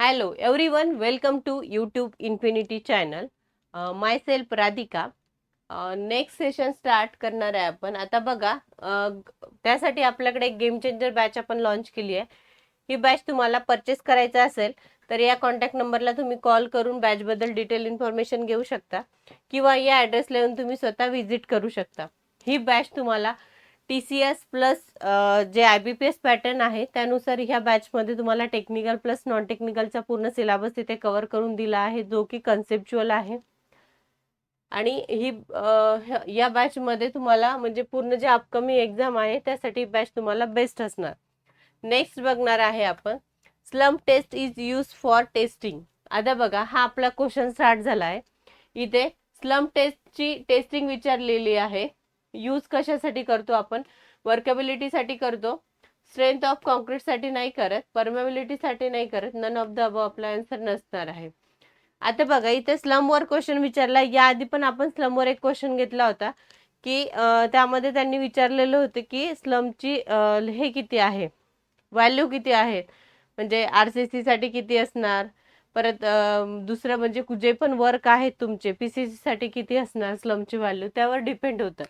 Hello everyone, welcome to YouTube Infinity channel. Myself Radhika. Next session start करणार आहे आपण. आता बघा, त्यासाठी आपल्याकडे एक गेम चेंजर बॅच आपण लॉन्च केली आहे. ही बॅच तुम्हाला परचेस करायचा असेल तर या कॉन्टॅक्ट नंबरला तुम्ही कॉल करून बॅच बद्दल डिटेल इन्फॉर्मेशन घेऊ शकता किंवा या ॲड्रेसला येऊन तुम्ही स्वतः व्हिजिट करू शकता. ही बॅच तुम्हाला TCS प्लस जे IBPS पॅटर्न आहे त्यानुसार ह्या बॅचमध्ये तुम्हाला टेक्निकल प्लस नॉन टेक्निकलचा पूर्ण सिलेबस तिथे कव्हर करून दिला आहे, जो की कन्सेप्च्युअल आहे. आणि ही या बॅचमध्ये तुम्हाला म्हणजे पूर्ण जे अपकमिंग एक्झाम आहे त्यासाठी बॅच तुम्हाला बेस्ट असणार. नेक्स्ट बघणार आहे आपण slum taste is use for testing. आता बघा, हा आपला क्वेश्चन स्टार्ट झाला आहे. इथे स्लम टेस्टची टेस्टिंग विचारलेली आहे. यूज कशासाठी करतो आपण? वर्केबिलिटीसाठी करतो, स्ट्रेंथ ऑफ कॉन्क्रीटसाठी नाही करत, परमेबिलिटीसाठी नाही करत. नन ऑफ द अबव आपला आन्सर नसणार आहे. आता बघा, इथे स्लमवर क्वेश्चन विचारला. याआधी पण आपण स्लमवर एक क्वेश्चन घेतला होता की त्यामध्ये त्यांनी विचारलेलं होतं की स्लमची हे किती आहे, व्हॅल्यू किती आहे, म्हणजे RCC साठी किती असणार, परत दुसरं म्हणजे जे पण वर्क आहेत तुमचे PCC साठी किती असणार स्लमची व्हॅल्यू, त्यावर डिपेंड होतं.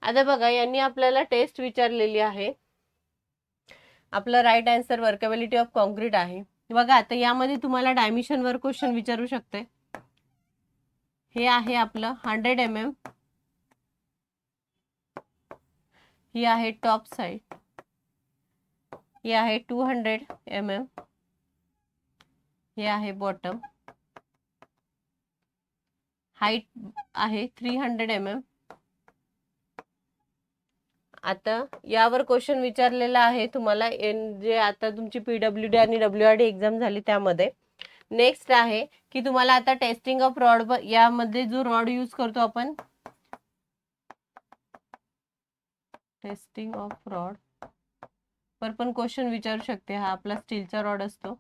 आता बघा, यांनी आपल्याला टेस्ट विचारलेली आहे. आपलं right answer workability of concrete आहे. बघा, आता यामध्ये तुम्हाला डायमेन्शनवर क्वेश्चन विचारू शकते. हे आहे आपलं 100 mm. ही आहे टॉप साइड. ही आहे 200 mm. हे आहे बॉटम. हाईट आहे 300 mm. आता यावर क्वेश्चन विचारलेला आहे तुम्हाला जे आता तुमची PWD आणि WRD एक्झाम झाली त्यामध्ये. नेक्स्ट आहे की तुम्हाला आता टेस्टिंग ऑफ रॉड, यामध्ये जो रॉड यूज करतो आपण, टेस्टिंग ऑफ रॉड पर पण क्वेश्चन विचारू शकते. हा आपला स्टीलचा रॉड असतो.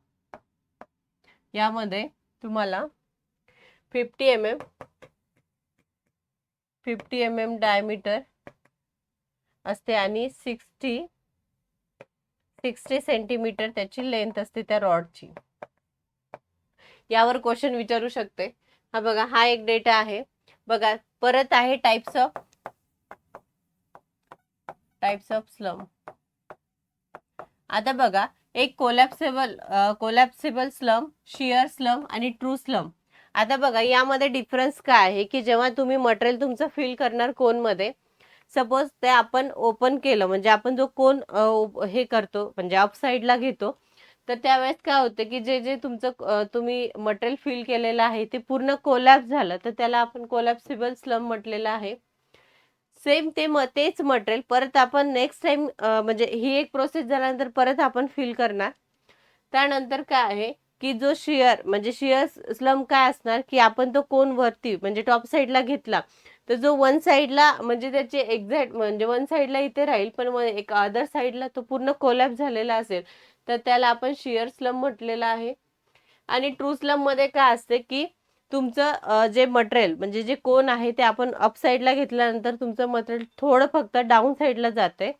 यामध्ये तुम्हाला 50 mm डायमीटर असते आणि 60 सेंटीमीटर त्याची लेंथ असते त्या रॉडची. यावर क्वेश्चन विचारू शकते. हा बघा, हा एक डेटा आहे. बघा, परत आहे टाइप्स ऑफ स्लम. आता बघा, एक कोलॅप्सिबल स्लम, शियर स्लम आणि ट्रू स्लम. आता बघा, यामध्ये डिफरन्स काय आहे की जेव्हा तुम्ही मटेरियल तुमचं फिल करणार कोनमध्ये, सपोज ते आपण ओपन केलं, म्हणजे आपण जो कोन हे करतो म्हणजे अप साईडला घेतो, तर त्यावेळेस काय होतं की जे तुमचं तुम्ही मटेरियल फिल केलेलं आहे ते पूर्ण कोलॅप्स झालं, तर त्याला आपण कोलॅप्सिबल स्लम म्हटलेलं आहे. सेम तेच मटेरियल परत आपण नेक्स्ट टाइम म्हणजे ही एक प्रोसेस झाल्यानंतर परत आपण फिल करणार. त्यानंतर काय आहे की जो शियर स्लम काय असणार की आपण तो कोन वरती म्हणजे टॉप साईडला घेतला, तर जो वन साईडला म्हणजे त्याचे एक्झॅक्ट म्हणजे वन साईडला इथे राहील, पण एक अदर साईडला तो पूर्ण कोलॅप्स झालेला असेल, तर त्याला आपण शियर स्लम म्हटलेला आहे. आणि ट्रू स्लम मध्ये काय असते की तुमचं जे मटेरियल म्हणजे जे कोन आहे ते आपण अप साईडला घेतल्यानंतर तुमचं मटेरियल थोडं फक्त डाऊन साईडला जाते.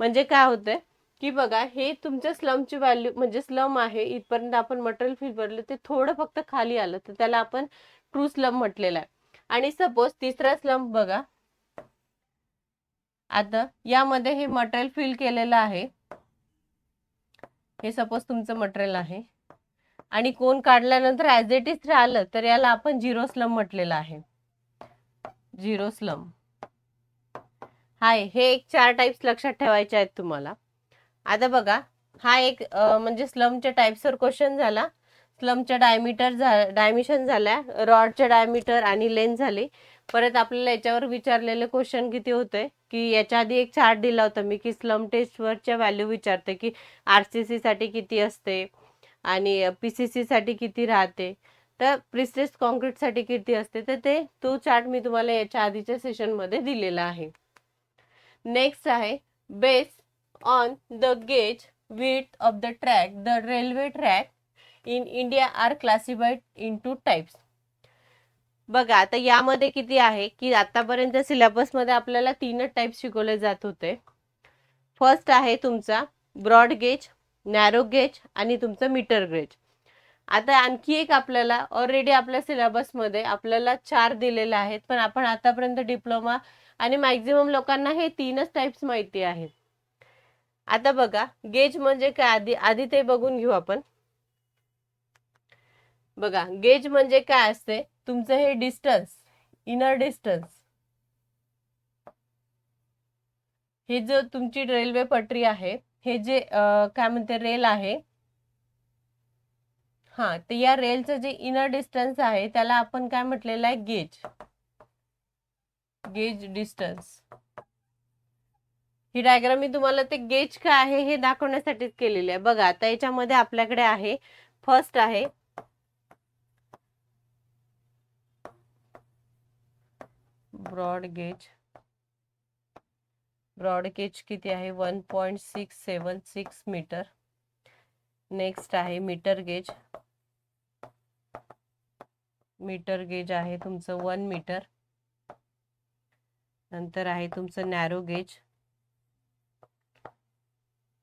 म्हणजे काय होतंय की बघा, हे तुमच्या स्लमची व्हॅल्यू म्हणजे स्लम आहे इथपर्यंत आपण मटेरियल फिल भरलं, ते थोडं फक्त खाली आलं, तर त्याला आपण ट्रू स्लम म्हटलेलं आहे. आणि सपोज तिसरा स्लम बघा, आता यामध्ये हे मटेरियल फिल केलेलं आहे. हे सपोज तुमचं मटेरियल आहे आणि कोन काढल्यानंतर ॲज इट इज राहिलं, तर याला आपण झिरो स्लम म्हटलेलं आहे. झिरो स्लम हाय. हे एक 4 टाइप्स लक्षात ठेवायचे आहेत तुम्हाला. आता बघा, हा एक म्हणजे स्लमच्या टाइप्सवर क्वेश्चन झाला. स्लमच्या डायमेन्शन झाल्या, रॉडच्या डायमीटर आणि लेंथ झाली. परत आपल्याला याच्यावर विचारलेले क्वेश्चन किती होते की याच्या आधी एक चार्ट दिला होता मी की स्लम टेस्टवरच्या व्हॅल्यू विचारते की RCC साठी किती असते आणि PCC साठी किती राहते, तर प्रिस्ट्रेस्ड कॉन्क्रीटसाठी किती असते, तर तो चार्ट मी तुम्हाला याच्या आधीच्या सेशनमध्ये दिलेला आहे. नेक्स्ट आहे base on the gauge width of the track, the railway track in India are classified into types. बघा, आता यामध्ये किती आहे की आतापर्यंत सिलेबस मध्ये आपल्याला 3 टाइप शिकवले जात होते. फर्स्ट आहे तुमचा ब्रॉड गेज, नॅरो गेज आणि तुमचं मीटर गेज. आता आणखी एक आपल्याला ऑलरेडी आपल्या सिलेबसमध्ये आपल्याला 4 दिलेले आहेत, पण आपण आतापर्यंत डिप्लोमा आणि मॅक्झिमम लोकांना हे 3च टाइप्स माहिती आहेत. आता बघा गेज म्हणजे काय, आधी आधी ते बघून घेऊ आपण. बघा गेज म्हणजे काय असते, तुमचं हे डिस्टन्स, इनर डिस्टन्स, हे जो तुमची रेल्वे पटरी आहे, हे जे काय म्हणते रेल आहे, हा, तर या रेलचं जे इनर डिस्टन्स आहे त्याला आपण काय म्हटलेलं आहे, गेज. Gauge distance. ही डायग्राम मी तुम्हाला ते गेज काय आहे हे दाखवण्यासाठीच केलेली आहे. बघा आता याच्यामध्ये आपल्याकडे आहे, फर्स्ट आहे ब्रॉड गेज. ब्रॉड गेज किती आहे, 1.676 मीटर. नेक्स्ट आहे मीटर गेज. मीटर गेज आहे तुमचं 1 मीटर. नंतर आहे तुमचं narrow gauge.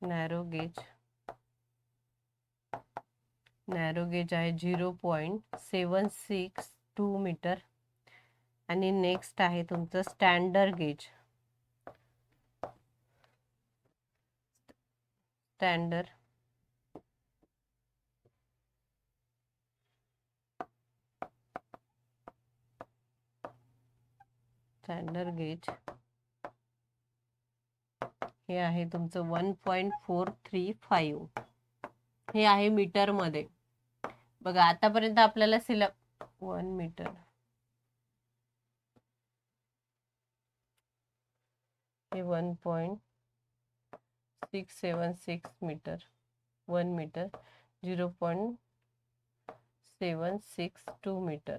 Narrow gauge. Narrow gauge आहे 0.762 मीटर. आणि नेक्स्ट आहे तुमचं standard gauge. Standard standard gauge हे आहे तुमचं 1.435. हे आहे मीटर मध्ये. बघा आतापर्यंत आपल्याला 1 मीटर, हे 1.676 मीटर. 1 metre 0.762 metre.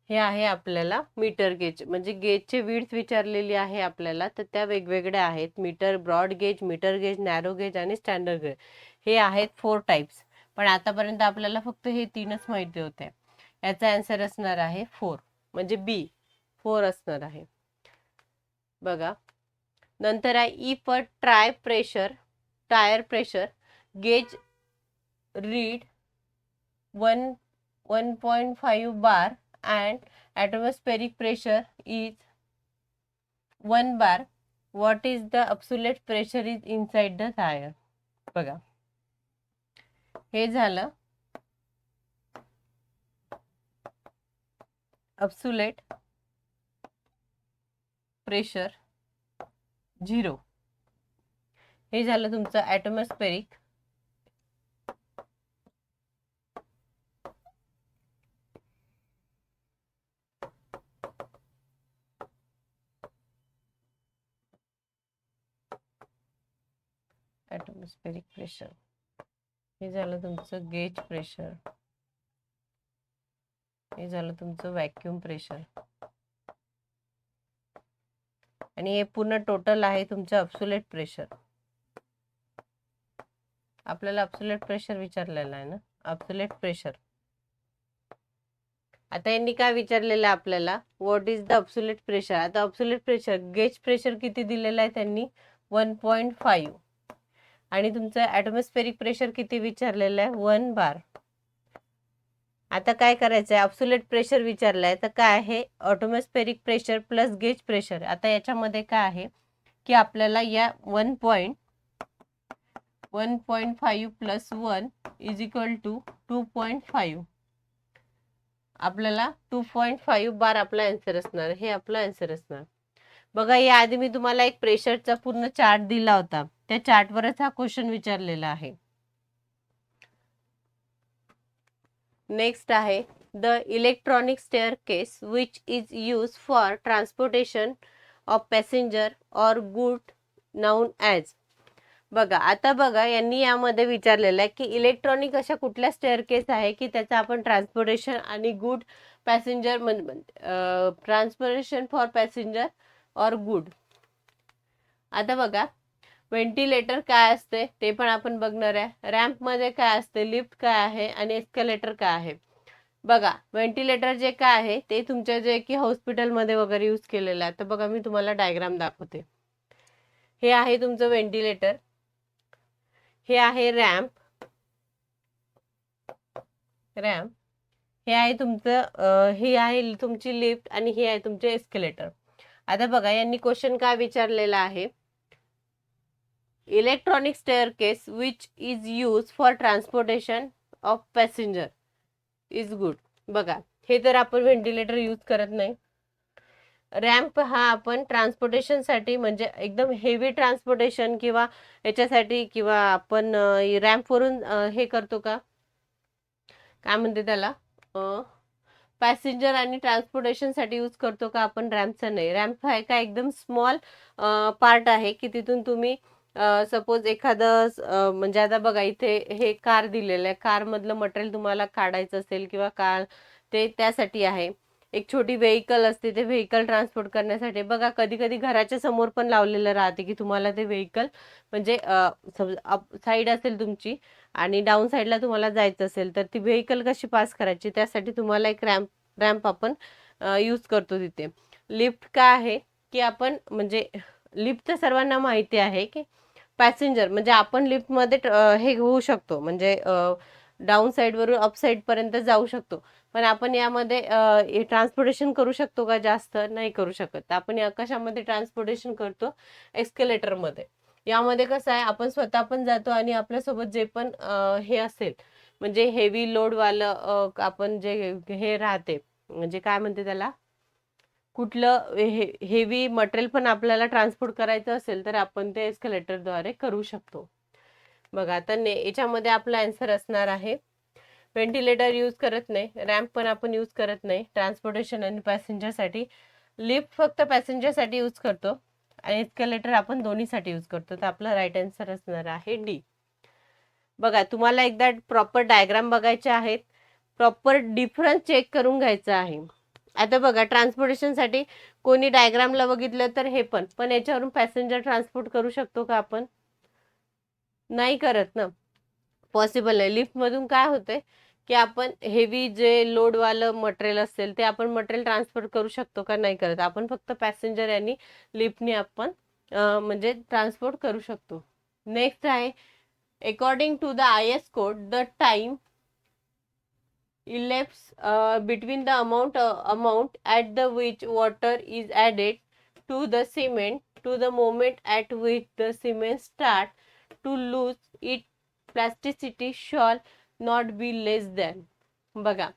हे आहे आपल्याला मीटर गेज. म्हणजे गेजचे विड्थ विचारलेली आहे आपल्याला, तर त्या वेगवेगळ्या आहेत. Metre, broad gauge, metre gauge, narrow gauge आणि स्टँडर्ड गेज. हे आहेत 4 टाइप्स. पण आतापर्यंत आपल्याला फक्त हे 3च माहिती होते. याचा आन्सर असणार आहे 4, म्हणजे बी 4 असणार आहे. बघा नंतर आहे if a tyre pressure gauge read 1.5 bar and atmospheric pressure is 1 bar, what is the absolute pressure is inside the tire. बघा हे झालं absolute pressure 0. हे झालं तुमचं atmospheric. atmospheric pressure. हे झालं तुमचं गेज प्रेशर. हे झालं तुमचं व्हॅक्यूम प्रेशर. आणि हे पूर्ण टोटल आहे तुमचं अब्सोल्यूट प्रेशर. आपल्याला अब्सोल्यूट प्रेशर विचारलेलं आहे ना, अब्सोल्यूट प्रेशर. आता यांनी काय विचारलेलं आहे आपल्याला, what is the absolute pressure. आता अब्सोल्यूट प्रेशर, गेज प्रेशर किती दिलेलं आहे त्यांनी, 1.5. आणि तुमचं ॲटमॉस्फेरिक प्रेशर किती विचारलेलं आहे, 1 बार. आता काय करायचं आहे, अब्सोल्यूट प्रेशर विचारलं आहे, तर काय आहे, atmospheric pressure plus gauge pressure. आता याच्यामध्ये काय आहे की आपल्याला या 1.5 प्लस 1 इज इक्वल टू 2.5. आपल्याला 2.5 बार आपला आन्सर असणार. हे आपला आन्सर असणार. बघा या आधी मी तुम्हाला एक प्रेशरचा पूर्ण चार्ट दिला होता, त्या चार्टवरच हा क्वेश्चन विचारलेला आहे. नेक्स्ट आहे the electronic staircase which is use for transportation of passenger और गुड नाउन ॲज. बघा आता बघा यांनी यामध्ये विचारलेलं आहे की इलेक्ट्रॉनिक अशा कुठल्या स्टेअरकेस आहे की त्याचा आपण ट्रान्सपोर्टेशन आणि good passenger transportation for passenger और गुड. आता बघा व्हेंटिलेटर काय असते ते पण आपण बघणार आहे. रॅम्प मध्ये काय असते, लिफ्ट काय आहे आणि एस्केलेटर काय आहे. बघा व्हेंटिलेटर जे काय आहे ते तुमच्या जे की हॉस्पिटलमध्ये वगैरे यूज केलेलं आहे. तर बघा मी तुम्हाला डायग्राम दाखवते. हे आहे तुमचं व्हेंटिलेटर, हे आहे रॅम्प रॅम्प, हे आहे तुमचं ही आहे तुमची लिफ्ट आणि हे आहे तुमचे एस्केलेटर. आता बघा यांनी क्वेश्चन काय विचारलेला आहे, electronic staircase which is use for transportation of passenger is good. बघा हे तर आपण व्हेंटिलेटर यूज करत नाही. रॅम्प हा आपण ट्रान्सपोर्टेशनसाठी म्हणजे एकदम हेवी ट्रान्सपोर्टेशन किंवा याच्यासाठी किंवा आपण रॅम्पवरून हे करतो का, काय म्हणते त्याला, पॅसेंजर आणि ट्रान्सपोर्टेशनसाठी यूज करतो का आपण, रॅम्पचा नाही. रॅम्प हा का एकदम स्मॉल पार्ट आहे की तिथून तुम्ही सपोज एखादं म्हणजे आता बघा इथे हे कार दिलेलं आहे, कारमधलं मटेरियल तुम्हाला काढायचं असेल किंवा कार ते त्यासाठी आहे. एक छोटी व्हेकल असते, ते व्हेकल ट्रान्सपोर्ट करण्यासाठी. बघा कधी कधी घराच्या समोर पण लावलेलं राहते की तुम्हाला ते व्हेकल म्हणजे साईड असेल तुमची आणि डाऊन साईडला तुम्हाला जायचं असेल तर ती व्हेकल कशी पास करायची त्यासाठी तुम्हाला एक रॅम्प आपण यूज करतो तिथे. लिफ्ट काय आहे की आपण म्हणजे लिफ्ट तर सर्वांना माहिती आहे की पॅसेंजर म्हणजे आपण लिफ्टमध्ये हे होऊ शकतो म्हणजे डाऊन साईडवरून अप साईडपर्यंत जाऊ शकतो. पण आपण यामध्ये ट्रान्सपोर्टेशन करू शकतो का, जास्त नाही करू शकत. आपण या कशामध्ये ट्रान्सपोर्टेशन करतो, एस्केलेटरमध्ये. यामध्ये कसं आहे आपण स्वतः पण जातो आणि आपल्यासोबत जे पण हे असेल म्हणजे हेवी लोडवालं आपण जे हे राहते म्हणजे काय म्हणते त्याला, कुठलं हेवी मटेरियल पण आपल्याला ट्रान्सपोर्ट करायचं असेल तर आपण ते एस्केलेटरद्वारे करू शकतो. बघा आता याच्यामध्ये आपला आन्सर असणार आहे व्हेंटिलेटर यूज करत नाही, रॅम्प पण आपण यूज करत नाही ट्रान्सपोर्टेशन आणि पॅसेंजरसाठी. लिफ्ट फक्त पॅसेंजरसाठी यूज करतो आणि एस्केलेटर आपण दोन्हीसाठी यूज करतो. तर आपला राईट आन्सर असणार आहे डी. बघा तुम्हाला एकदा प्रॉपर डायग्राम बघायचे आहेत, प्रॉपर डिफरन्स चेक करून घ्यायचा आहे. आता बघा ट्रान्सपोर्टेशनसाठी कोणी डायग्रामला बघितलं तर हे पण याच्यावरून पॅसेंजर ट्रान्सपोर्ट करू शकतो का आपण, नाही करत ना, पॉसिबल नाही. लिफ्टमधून काय होतंय की आपण हेवी जे लोडवालं मटेरियल असेल ते आपण मटेरियल ट्रान्सफर करू शकतो का, नाही करत. आपण फक्त पॅसेंजर आणि लिफ्टने आपण म्हणजे ट्रान्सपोर्ट करू शकतो. नेक्स्ट आहे according to the IS code the time elapsed between the amount at the which water is added to the cement to the moment at which the cement start to lose its plasticity shall not be less than. बघा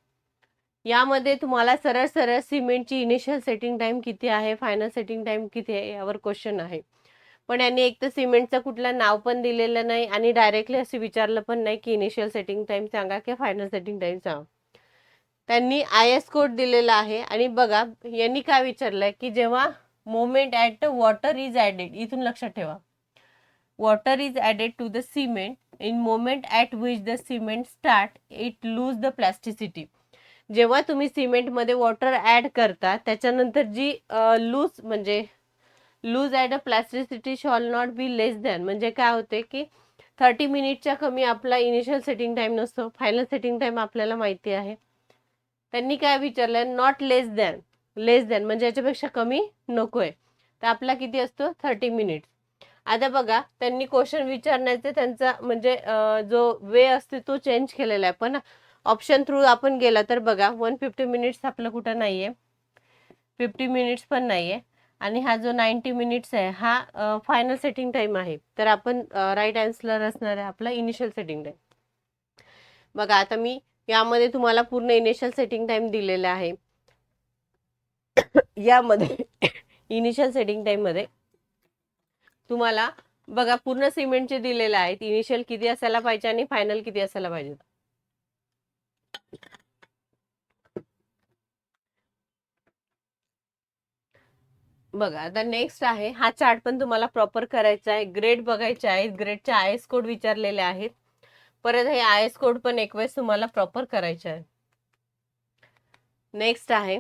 यामध्ये तुम्हाला सरळ सरळ सिमेंटची initial setting time किती आहे, final setting time किती आहे यावर क्वेश्चन आहे. पण यांनी एक तर सिमेंटचं कुठलं नाव पण दिलेलं नाही आणि डायरेक्टली असं विचारलं पण नाही की इनिशियल सेटिंग टाइम सांगा किंवा फायनल सेटिंग टाइम सांगा. त्यांनी IS कोड दिलेला आहे आणि बघा यांनी काय विचारलंय की जेव्हा moment at water is added, इथून लक्षात ठेवा, water is added to the cement in moment at which the cement start it lose the plasticity. जेव्हा तुम्ही सिमेंटमध्ये वॉटर ॲड करता त्याच्यानंतर जी लूज म्हणजे lose at a plasticity shall not be less than, म्हणजे काय होते की 30 मिनिटच्या कमी आपला इनिशियल सेटिंग टाइम नसतो, फायनल सेटिंग टाइम आपल्याला माहिती आहे. त्यांनी काय विचारलं, not less than, less than म्हणजे याच्यापेक्षा कमी नकोय. तर आपला किती असतो, 30 मिनिट्स. आता बघा त्यांनी क्वेश्चन विचारण्याचे त्यांचा म्हणजे जो वे असते तो चेंज केलेला आहे. पण ऑप्शन थ्रू आपण गेला तर बघा 150 मिनिट्स आपलं कुठं नाहीये, 50 मिनिट्स पण नाहीये आणि हा जो 90 मिनिट्स आहे हा फायनल सेटिंग टाइम आहे. तर आपण राईट आन्सर असणार आहे आपला इनिशियल सेटिंग टाइम. बघा आता मी यामध्ये तुम्हाला पूर्ण इनिशियल सेटिंग टाइम दिलेला आहे. यामध्ये इनिशियल सेटिंग टाइम मध्ये तुम्हाला बघा पूर्ण सिमेंटचे दिलेले आहेत, इनिशियल किती असायला पाहिजे आणि फायनल किती असायला पाहिजे. बघा आता नेक्स्ट आहे, हा चार्ट पण तुम्हाला प्रॉपर करायचा आहे, ग्रेड बघायचे आहे, ग्रेडचे IS कोड विचारलेले आहेत. परत हे IS कोड पण एक वेळेस तुम्हाला प्रॉपर करायचे आहे. नेक्स्ट आहे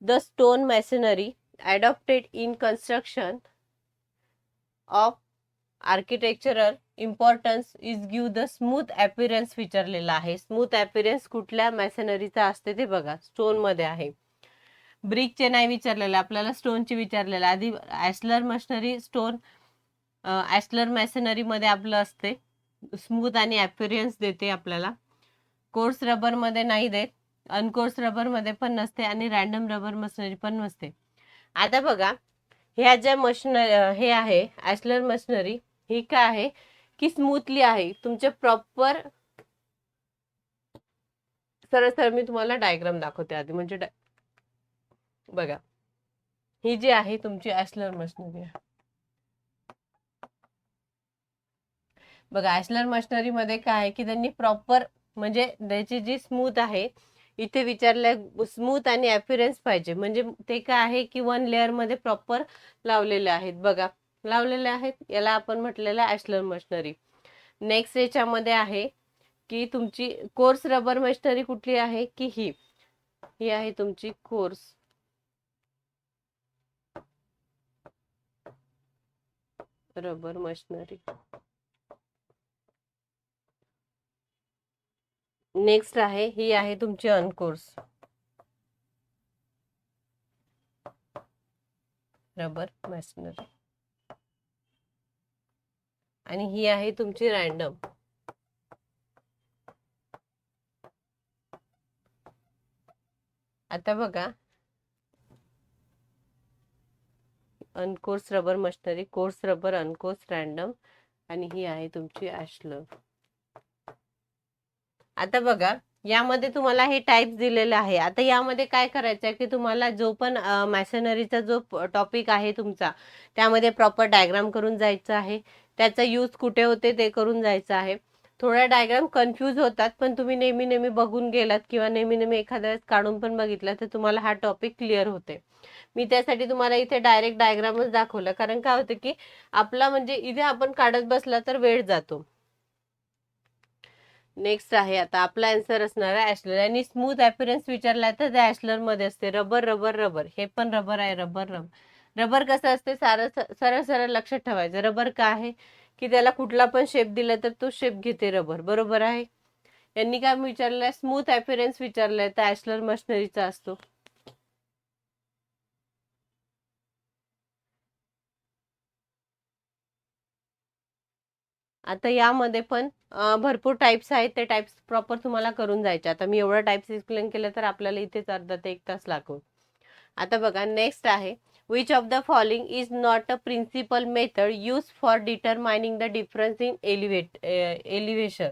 the stone masonry adopted in construction of architectural importance is give the smooth appearance विचारलेला आहे. स्मूथ अपीअरन्स कुठल्या मॅशनरीचा असते ते बघा, स्टोन मध्ये आहे. ब्रिकचे नाही विचारलेलं आपल्याला, स्टोनची विचारलेलं. आधी ॲशलर मशिनरी स्टोन ॲशलर मॅशनरी मध्ये आपलं असते, स्मूथ आणि अपीअरन्स देते आपल्याला. कोर्स रबर मध्ये नाही देत, अनकोर्स रबर मध्ये पण नसते आणि रॅन्डम रबर मशिनरी पण नसते. आता बघा, ह्या ज्या हे आहे ॲशलर मशिनरी, ही काय आहे की स्मूथली आहे, तुमचे प्रॉपर. सरळ सरळ मी तुम्हाला डायग्राम दाखवते आधी, म्हणजे बघा, ही जी आहे तुमची ॲशलर मशिनरी आहे. बघा, ॲशलर मशिनरी मध्ये काय आहे की त्यांनी प्रॉपर, म्हणजे त्याची जी स्मूथ आहे, इथे विचारलंय स्मूथ आणि अपीअरन्स पाहिजे, म्हणजे ते काय आहे की वन लेअर मध्ये प्रॉपर लावलेले आहेत. बघा, लावलेले आहेत, याला आपण म्हटलेलं ॲशलर मशिनरी. नेक्स्ट याच्यामध्ये आहे की तुमची कोर्स रबर मशिनरी कुठली आहे की ही ही आहे तुमची कोर्स रबर मशिनरी. नेक्स्ट आहे, ही आहे तुमची अनकोर्स रबर मशिनरी, आणि ही आहे तुमची रॅन्डम. आता बघा, uncoursed rubble masonry, coursed rubble, uncoursed, random, आणि ही आहे तुमची ॲशलर. आता बघा, यामध्ये तुम्हाला हे टाइप्स दिलेले आहे. आता यामध्ये काय करायचं आहे की तुम्हाला जो पण मॅशनरीचा जो टॉपिक आहे तुमचा, त्यामध्ये प्रॉपर डायग्राम करून जायचं आहे, त्याचा यूज कुठे होते ते करून जायचं आहे. थोड्या डायग्राम कन्फ्यूज होतात, पण तुम्ही नेहमी नेहमी बघून गेलात किंवा नेहमी नेहमी एखाद्या वेळेस काढून पण बघितलं तर तुम्हाला हा टॉपिक क्लिअर होते. मी त्यासाठी तुम्हाला इथे डायरेक्ट डायग्रामच दाखवलं, कारण काय होतं की आपला म्हणजे इथे आपण काढत बसला तर वेळ जातो. नेक्स्ट आहे, आता आपला आन्सर असणार आहे ॲशलर, आणि स्मूथ अपीअरन्स विचारला तर त्या ॲशलर मध्ये असते. रबर रबर रबर, हे पण रबर आहे, रबर रबर. रबर कसं असते, सरळ सरळ लक्षात ठेवायचं. रबर का आहे की त्याला कुठला पण शेप दिला तर तो शेप घेते रबर, बरोबर आहे. यांनी काय विचारलंय, स्मूथ अपीअरन्स विचारलंय, तर ॲशलर मशिनरीचा असतो. आता यामध्ये पण भरपूर टाइप्स आहेत, ते टाइप्स प्रॉपर तुम्हाला करून जायचे. आता मी एवढं टाइप्स एक्सप्लेन केलं तर आपल्याला इथेच अर्धा ते 1 तास लागतो. आता बघा, नेक्स्ट आहे, which of the following is not a principal method use for determining the difference in elevation.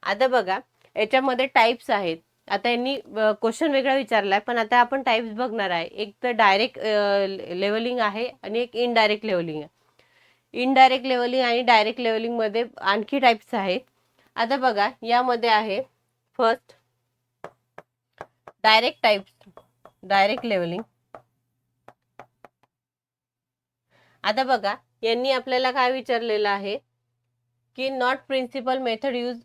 आता बघा, याच्यामध्ये टाइप्स आहेत. आता यांनी क्वेश्चन वेगळा विचारलाय, पण आता आपण टाइप्स बघणार आहे. एक तर डायरेक्ट लेवलिंग आहे आणि एक इनडायरेक्ट लेवलिंग आहे. इनडायरेक्ट लेवलिंग आणि डायरेक्ट लेवलिंग मध्ये आणखी टाइप्स आहेत. आता बघा, यामध्ये आहे first direct types, direct levelling. आता बघा, यांनी आपल्याला काय विचारलेलं आहे की not principal method use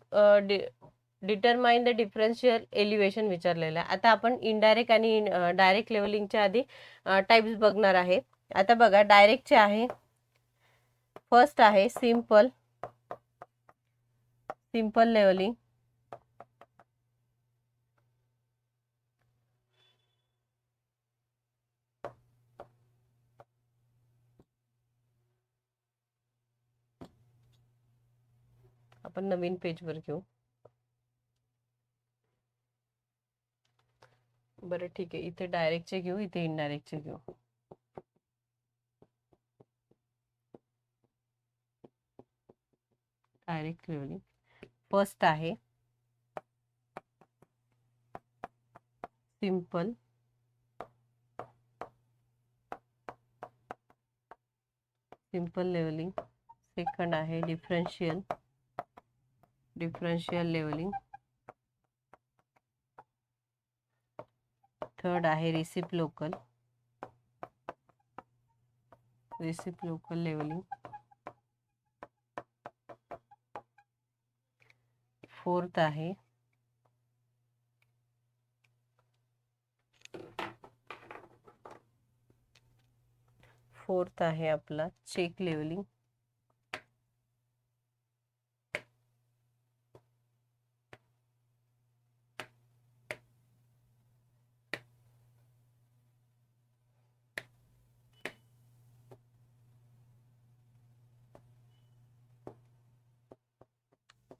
determine the differential elevation विचारलेलं आहे. आता आपण इनडायरेक्ट आणि डायरेक्ट लेवलिंगच्या आधी टाइप्स बघणार आहे. आता बघा, डायरेक्टचे आहे, फर्स्ट आहे सिंपल लेवलिंग. आपण नवीन पेजवर घेऊ. बरं ठीक आहे, इथे डायरेक्टचे घेऊ, इथे इनडायरेक्टचे घेऊ. डायरेक्ट लेवलिंग फर्स्ट आहे सिंपल लेवलिंग. सेकंड आहे डिफरन्शियल लेवलिंग. थर्ड आहे रेसिप्रोकल लेवलिंग. फोर्थ आहे आपला check levelling.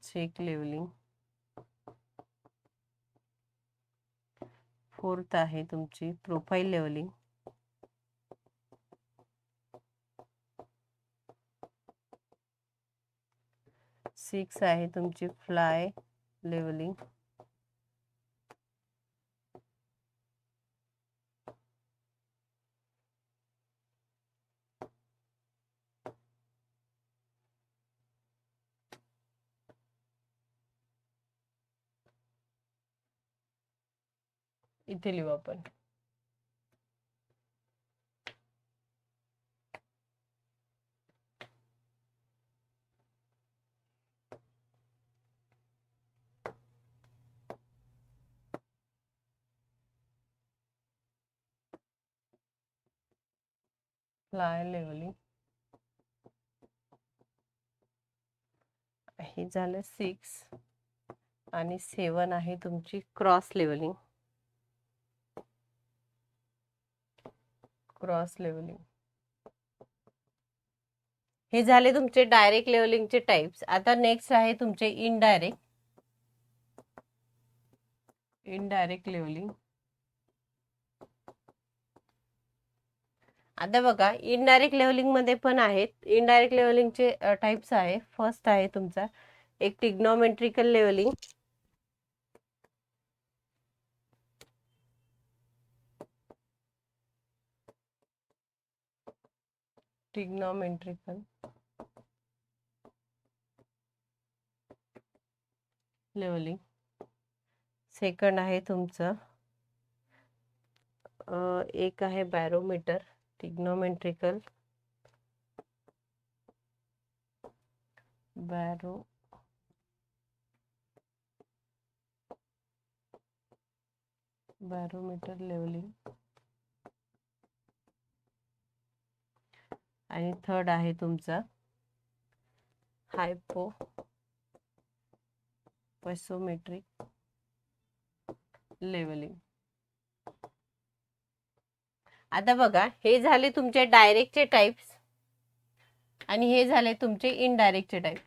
Check levelling. 4th आहे तुमची प्रोफाईल लेवलिंग. 6 आहे तुमची फ्लाय लेवलिंग. 7 इथे लिहू आपण. फ्लाय लेवलिंग हे झालं 6 आणि 7 आहे तुमची क्रॉस लेवलिंग. हे झाले तुमचे डायरेक्ट लेवलिंगचे टाइप्स. आता नेक्स्ट आहे तुमचे इनडायरेक्ट लेवलिंग. आता बघा इनडायरेक्ट लेवलिंग मध्ये पण आहेत. इनडायरेक्ट लेवलिंगचे टाइप्स आहे. फर्स्ट आहे तुमचा एक ट्रिग्नोमेट्रिकल लेवलिंग. लेवलिंग. सेकंड आहे तुमचं एक आहे बॅरोमीटर ट्रिग्नोमेट्रिकल बॅरोमीटर लेवलिंग. आणि थर्ड आहे तुमचा हायपोपॅसोमेट्रिक लेवलिंग. आता बघा हे झाले तुमचे डायरेक्टचे टाइप्स आणि हे झाले तुमचे इनडायरेक्टचे टाइप.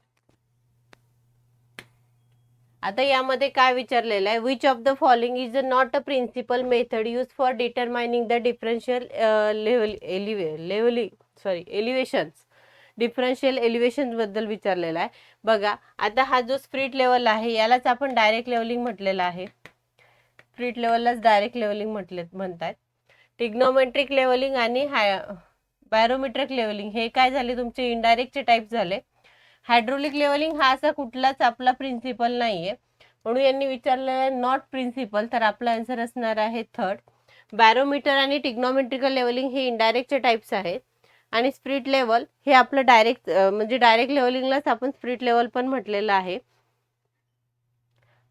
आता यामध्ये काय विचारलेलं आहे, which of the following is not a principal method use for determining the differential elevations. Differential elevation बद्दल विचारलेला आहे. बघा आता हा जो स्प्रिट लेवल आहे यालाच आपण डायरेक्ट लेवलिंग म्हटलेला आहे. स्प्रिट लेवललाच डायरेक्ट लेवलिंग म्हणतात. ट्रिग्नोमेट्रिक लेवलिंग आणि बॅरोमेट्रिक लेवलिंग हे काय झाले तुमचे इनडायरेक्टचे टाइप झाले. हायड्रोलिक लेवलिंग हा असा कुठलाच आपला प्रिन्सिपल नाहीये म्हणून यांनी विचारलेलं नॉट प्रिन्सिपल, तर आपला आन्सर असणार आहे थर्ड. बॅरोमीटर आणि ट्रिग्नोमेट्रिकल लेवलिंग हे इनडायरेक्टचे टाइप्स आहेत आणि स्प्रिट लेवल हे आपलं डायरेक्ट म्हणजे डायरेक्ट लेवलिंगलाच आपण स्प्रिट लेवल पण म्हटलेलं आहे.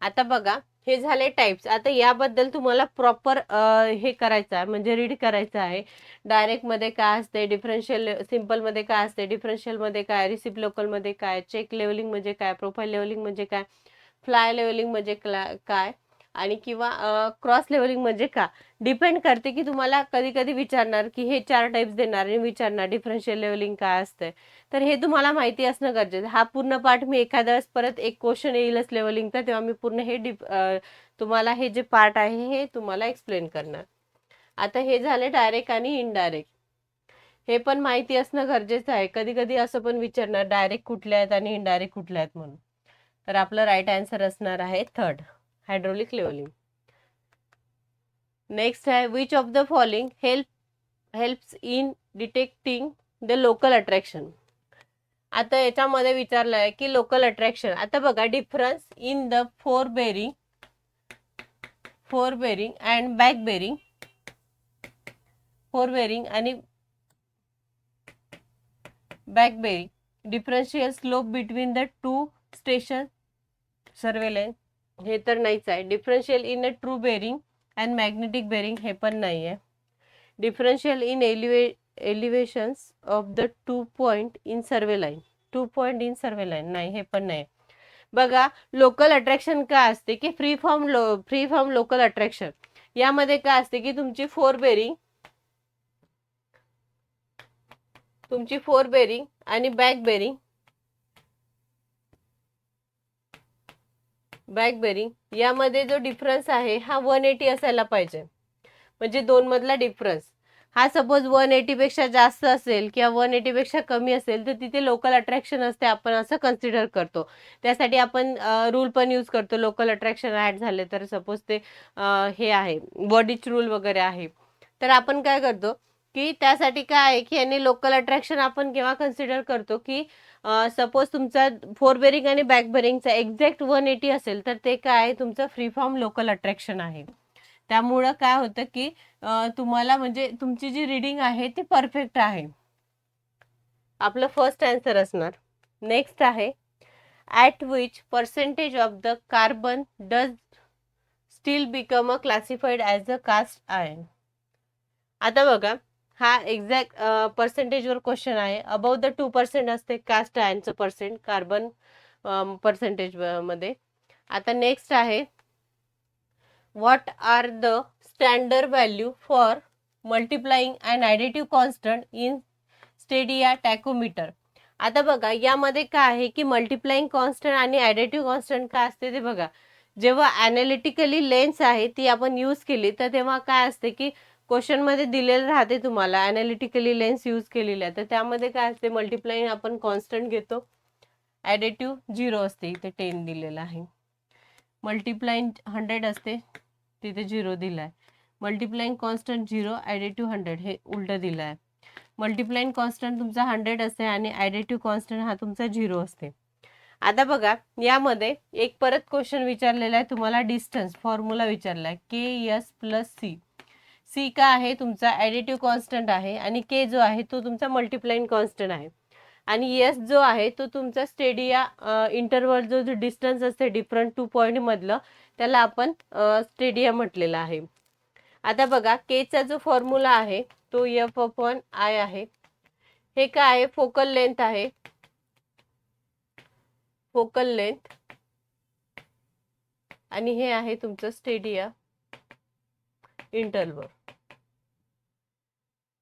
आता बघा हे झाले टाइप्स. आता याबद्दल तुम्हाला प्रॉपर हे करायचं आहे म्हणजे रीड करायचं आहे. डायरेक्ट मध्ये काय असते, डिफरन्शियल सिंपल मध्ये काय असते, डिफरन्शियल मध्ये काय, रिसिप्रोकल मध्ये काय, चेक लेवलिंग म्हणजे काय, प्रोफाईल लेवलिंग म्हणजे काय, फ्लाय लेवलिंग म्हणजे काय आणि किंवा क्रॉस लेवलिंग म्हणजे काय. डिपेंड करते की तुम्हाला कधी कधी विचारणार की हे 4 टाइप्स देणार आणि विचारणार डिफरन्शियल लेवलिंग काय असते, तर हे तुम्हाला माहिती असणं गरजेचं. हा पूर्ण पाठ मी एखाद्या वेळेस परत एक क्वेश्चन येईलच लेवलिंगचा तेव्हा मी पूर्ण हे तुम्हाला हे जे पार्ट आहे हे तुम्हाला एक्सप्लेन करणार. आता हे झाले डायरेक्ट आणि इनडायरेक्ट. हे पण माहिती असणं गरजेचं आहे. कधी कधी असं पण विचारणार डायरेक्ट कुठल्या आहेत आणि इनडायरेक्ट कुठल्या आहेत म्हणून. तर आपलं राईट आन्सर असणार आहे थर्ड, हायड्रोलिक लेवलिंग. नेक्स्ट आहे which of the following helps in detecting the local attraction. आता याच्यामध्ये विचारलं आहे की लोकल अट्रॅक्शन. आता बघा difference in the fore bearing and back bearing. Fore bearing आणि back bearing. Differential slope between the two station surveillance हे तर नाहीच आहे. Differential in a true bearing and magnetic bearing हे पण नाही आहे. Differential in elevations of the 2 point in survey line. 2 point in survey line नाही, हे पण नाही. बघा लोकल अट्रॅक्शन काय असते की फ्री फॉर्म लोकल अट्रॅक्शन. यामध्ये काय असते की तुमची फोर बेरिंग आणि बॅक बेरिंग यामध्ये जो डिफरन्स आहे हा 180 असायला पाहिजे. म्हणजे दोन मधला डिफरन्स हा सपोज 180 पेक्षा जास्त असेल किंवा 180 पेक्षा कमी असेल तर तिथे लोकल अट्रॅक्शन असते, आपण असं कन्सिडर करतो. त्यासाठी आपण रूल पण यूज करतो. लोकल अट्रॅक्शन ऍड झाले तर सपोज ते हे आहे बॉडीच रूल वगैरे आहे, तर आपण काय करतो की त्यासाठी काय आहे की याने लोकल अट्रॅक्शन आपण केव्हा कन्सिडर करतो की सपोज तुमचा फोर बेरिंग आणि बॅक बेरिंगचा एक्झॅक्ट 180 असेल तर ते काय आहे तुमचं फ्री फॉर्म लोकल अट्रॅक्शन आहे. त्यामुळं काय होतं की तुम्हाला म्हणजे तुमची जी रीडिंग आहे ती परफेक्ट आहे. आपलं फर्स्ट आन्सर असणार. नेक्स्ट आहे at which percentage of the carbon does steel become a classified as a cast iron. आता बघा हा एक्झॅक्ट पर्सेंटेजवर क्वेश्चन आहे. अबाव द 2% असते कास्ट आयर्नचं पर्सेंट कार्बन पर्सेंटेज मध्ये. आता नेक्स्ट आहे what are the standard value for multiplying and additive constant in stadia tacheometer. आता बघा यामध्ये काय आहे की मल्टिप्लाइंग कॉन्स्टंट आणि ॲडिटिव्ह कॉन्स्टंट काय असते ते बघा. जेव्हा ॲनालिटिकली लेन्स आहे ती आपण यूज केली तर तेव्हा काय असते की क्वेश्चनमध्ये दिलेलं राहते तुम्हाला ॲनालिटिकली लेन्स यूज केलेली आहे, तर त्यामध्ये काय असते मल्टिप्लाइंग आपण कॉन्स्टंट घेतो, ॲडिटिव्ह 0 असते, इथे 10 दिलेलं आहे. मल्टिप्लाइंग 100 असते, तिथे 0 दिला आहे. मल्टिप्लाइंग कॉन्स्टंट 0, ॲडिटिव्ह 100 हे उलटं दिलं आहे. मल्टिप्लाइंग कॉन्स्टंट तुमचा 100 असते आणि ॲडिटिव्ह कॉन्स्टंट हा तुमचा 0 असते. आता बघा यामध्ये एक परत क्वेश्चन विचारलेला आहे तुम्हाला, डिस्टन्स फॉर्म्युला विचारला आहे के एस प्लस सी. सी का आहे तुमचा ॲडिटिव्ह कॉन्स्टंट आहे आणि के जो आहे तो तुमचा मल्टिप्लाइंग कॉन्स्टंट आहे आणि एस जो आहे तो तुमचा स्टेडिया इंटरवल जो डिस्टन्स असते डिफरंट 2 पॉईंट मधलं त्याला आपण स्टेडिया म्हटलेलं आहे. आता बघा केचा जो फॉर्म्युला आहे तो एफ अपॉन आय आहे. हे काय आहे फोकल लेंथ आहे, फोकल लेंथ, आणि हे आहे तुमचं स्टेडिया इंटरवल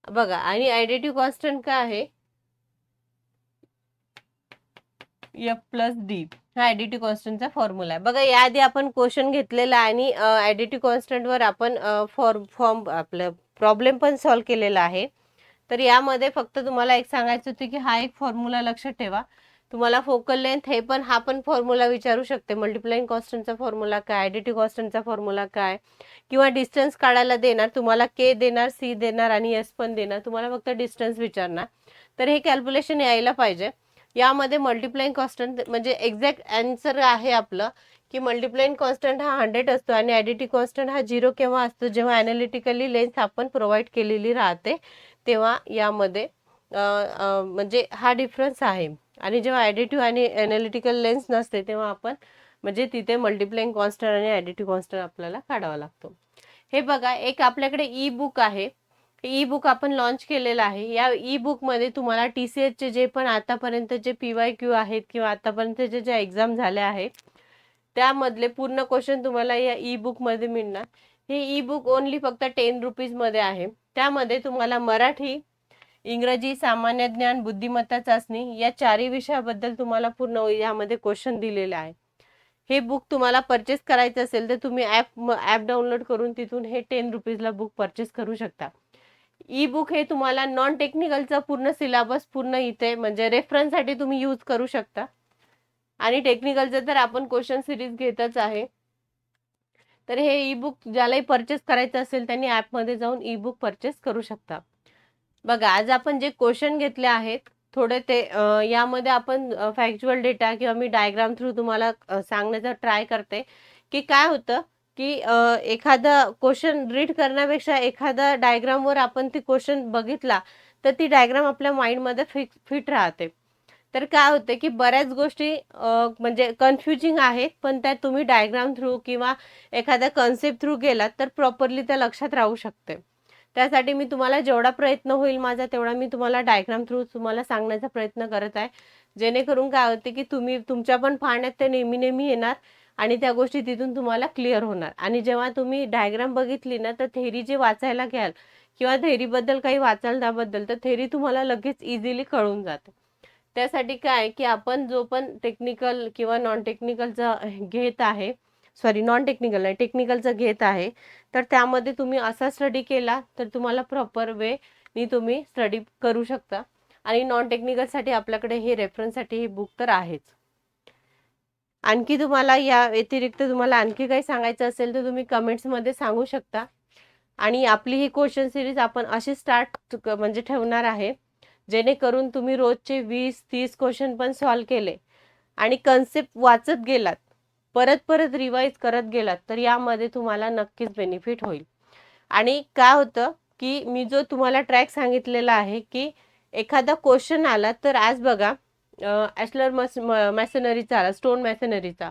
बघा. आणि ॲडिटिव्ह कॉन्स्टंट काय आहे एफ प्लस डी, हा ॲडिटिव्ह कॉन्स्टंटचा फॉर्म्युला आहे. बघा याआधी आपण क्वेश्चन घेतलेला आणि ॲडिटिव्ह कॉन्स्टंटवर आपण फॉर्म आपलं प्रॉब्लेम पण सॉल्व्ह केलेला आहे. तर यामध्ये फक्त तुम्हाला एक सांगायचं होतं की हा एक फॉर्म्युला लक्षात ठेवा. तुम्हाला फोकल लेंथ हे पण हा पण फॉर्म्युला विचारू शकते. मल्टिप्लाइंग कॉन्स्टंटचा फॉर्म्युला काय, ॲडिटिव्ह कॉन्स्टंटचा फॉर्म्युला काय, किंवा डिस्टन्स काढायला देणार तुम्हाला, के देणार, सी देणार आणि एस पण देणार, तुम्हाला फक्त डिस्टन्स विचारणार. तर हे कॅल्क्युलेशन यायला पाहिजे. यामध्ये मल्टिप्लाइंग कॉन्स्टंट म्हणजे एक्झॅक्ट आन्सर आहे आपलं की मल्टिप्लाइंग कॉन्स्टंट हा 100 असतो आणि ॲडिटिव्ह कॉन्स्टंट हा 0 केव्हा असतो जेव्हा ॲनालिटिकली लेन्स आपण प्रोव्हाइड केलेली राहते तेव्हा यामध्ये म्हणजे हा डिफरन्स आहे. आणि जेव्हा ॲडिटिव्ह आणि ॲनालिटिकल लेन्स नसते तेव्हा आपण म्हणजे तिथे मल्टिप्लाइंग कॉन्स्टंट आणि ॲडिटिव्ह कॉन्स्टंट आपल्याला काढावा लागतो. हे बघा एक आपल्याकडे ई बुक आहे, ई बुक आपण लॉन्च केलेलं आहे. या ई बुकमध्ये तुम्हाला TCSचे जे पण आतापर्यंतचे PYQ आहेत किंवा आतापर्यंतचे जे एक्झाम झाल्या आहेत त्यामधले पूर्ण क्वेश्चन तुम्हाला या ई बुकमध्ये मिळणार. हे ई बुक ओनली फक्त 10 रुपीजमध्ये आहे. त्यामध्ये तुम्हाला मराठी, इंग्रजी, सामान्य ज्ञान, बुद्धिमत्ता चाचणी या चारही विषयाबद्दल तुम्हाला पूर्ण यामध्ये क्वेश्चन दिलेले आहे. हे बुक तुम्हाला परचेस करायचं असेल तर तुम्ही ॲप डाउनलोड करून तिथून हे 10 रुपीजला बुक परचेस करू शकता. ई बुक हे तुम्हाला नॉन टेक्निकलचा पूर्ण सिलेबस पूर्ण इथे म्हणजे रेफरन्ससाठी तुम्ही यूज करू शकता. आणि टेक्निकलचं तर आपण क्वेश्चन सिरीज घेतच आहे. तर हे ई बुक ज्यालाही परचेस करायचं असेल त्यांनी ॲपमध्ये जाऊन ई बुक परचेस करू शकता. बघा आज आपण जे क्वेश्चन घेतले आहेत थोडे ते यामध्ये आपण फॅक्च्युअल डेटा किंवा मी डायग्राम थ्रू तुम्हाला सांगण्याचा ट्राय करते की काय होतं की एखादा क्वेश्चन रीड करण्यापेक्षा एखादा डायग्रामवर आपण ती क्वेश्चन बघितला तर ती डायग्राम आपल्या माइंडमध्ये फिट राहते. तर काय होते की बऱ्याच गोष्टी म्हणजे कन्फ्युजिंग आहेत पण त्या तुम्ही डायग्राम थ्रू किंवा एखाद्या कन्सेप्ट थ्रू गेलात तर प्रॉपरली त्या लक्षात राहू शकते. त्यासाठी मी तुम्हाला जेवढा प्रयत्न होईल माझा तेवढा मी तुम्हाला डायग्राम थ्रू तुम्हाला सांगण्याचा प्रयत्न करत आहे. जेणेकरून काय होते की तुम्ही तुमच्या पण पाहण्यात ते नेहमी नेहमी येणार आणि त्या गोष्टी तिथून तुम्हाला क्लिअर होणार. आणि जेव्हा तुम्ही डायग्राम बघितली ना तर थेरी जे वाचायला घ्याल किंवा थेरीबद्दल काही वाचाल त्याबद्दल तर थेरी तुम्हाला लगेच इझिली कळून जाते. त्यासाठी काय की आपण जो पण टेक्निकल किंवा नॉन टेक्निकलचा घेत आहे सॉरी नॉन टेक्निकल नाही, टेक्निकलचं घेत आहे, तर त्यामध्ये तुम्ही असा स्टडी केला तर तुम्हाला प्रॉपर वेनी तुम्ही स्टडी करू शकता. आणि नॉन टेक्निकलसाठी आपल्याकडे हे रेफरन्ससाठी हे बुक तर आहेच. आणखी तुम्हाला या व्यतिरिक्त तुम्हाला आणखी काही सांगायचं असेल तर तुम्ही कमेंट्समध्ये सांगू शकता. आणि आपली ही क्वेश्चन सिरीज आपण अशी स्टार्ट म्हणजे ठेवणार आहे, जेणेकरून तुम्ही रोजचे 20-30 क्वेश्चन पण सॉल्व केले आणि कन्सेप्ट वाचत गेलात, परत परत रिवाईज करत गेलात, तर यामध्ये तुम्हाला नक्कीच बेनिफिट होईल. आणि काय होतं की मी जो तुम्हाला ट्रॅक सांगितलेला आहे की एखादा क्वेश्चन आला तर आज बघा ॲशलर मॅसनरीचा आला, स्टोन मॅसनरीचा,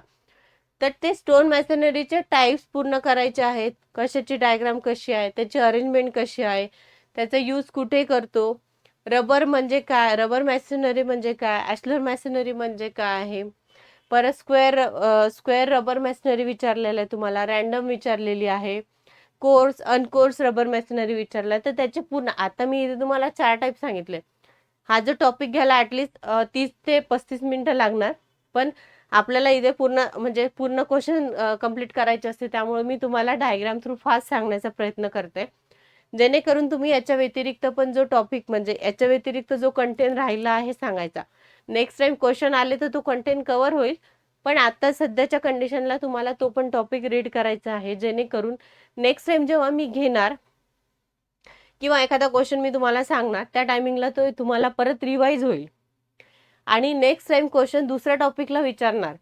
तर ते स्टोन मॅसनरीचे टाईप्स पूर्ण करायचे आहेत, कशाची डायग्राम कशी आहे, त्याची अरेंजमेंट कशी आहे, त्याचा यूज कुठे करतो, रबर म्हणजे काय, रबर मॅसनरी म्हणजे काय, ॲशलर मॅसनरी म्हणजे काय आहे, परत स्क्वेअर रबर मॅसनरी विचारलेलं आहे तुम्हाला, रॅन्डम विचारलेली आहे, कोर्स अनकोर्स रबर मॅसनरी विचारला, तर त्याचे पूर्ण आता मी इथे तुम्हाला 4 टाईप सांगितले. हा जो टॉपिक घ्यायला ॲटलिस्ट 30 ते 35 मिनिटं लागणार, पण आपल्याला इथे पूर्ण क्वेश्चन कंप्लीट करायचे असते, त्यामुळे मी तुम्हाला डायग्राम थ्रू फास्ट सांगण्याचा प्रयत्न करते, जेणेकरून तुम्ही याच्या व्यतिरिक्त पण जो टॉपिक म्हणजे याच्या व्यतिरिक्त जो कंटेंट राहिला आहे सांगायचा, नेक्स्ट टाइम क्वेश्चन आले तर तो कंटेंट कव्हर होईल, पण आता सध्याच्या कंडिशनला तुम्हाला तो पण टॉपिक रीड करायचा आहे, जेणेकरून नेक्स्ट टाइम जेव्हा मी घेणार किंवा एखादा क्वेश्चन मी तुम्हाला सांगणार त्या टायमिंगला तो तुम्हाला परत रिवाईज होईल आणि नेक्स्ट टाइम क्वेश्चन दुसऱ्या टॉपिकला विचारणार.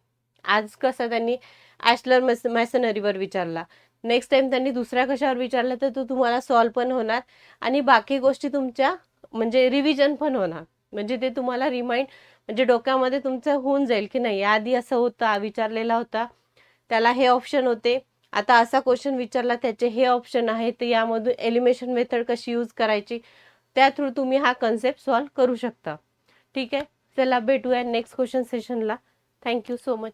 आज कसं त्यांनी ॲशलर मॅसनरीवर विचारला, नेक्स्ट टाइम त्यांनी दुसऱ्या कशावर विचारला तर तो तुम्हाला सॉल्व पण होणार आणि बाकी गोष्टी तुमच्या म्हणजे रिव्हिजन पण होणार, म्हणजे ते तुम्हाला रिमाइंड म्हणजे डोक्यामध्ये तुमचं होऊन जाईल की नाही आधी असं होता विचारलेला होता, त्याला हे ऑप्शन होते, आता असा क्वेश्चन विचारला त्याचे हे ऑप्शन आहे, तर यामधून एलिमिनेशन मेथड कशी यूज करायची त्या थ्रू तुम्ही हा कन्सेप्ट सॉल्व करू शकता. ठीक आहे, चला भेटूया नेक्स्ट क्वेश्चन सेशनला. Thank you so much.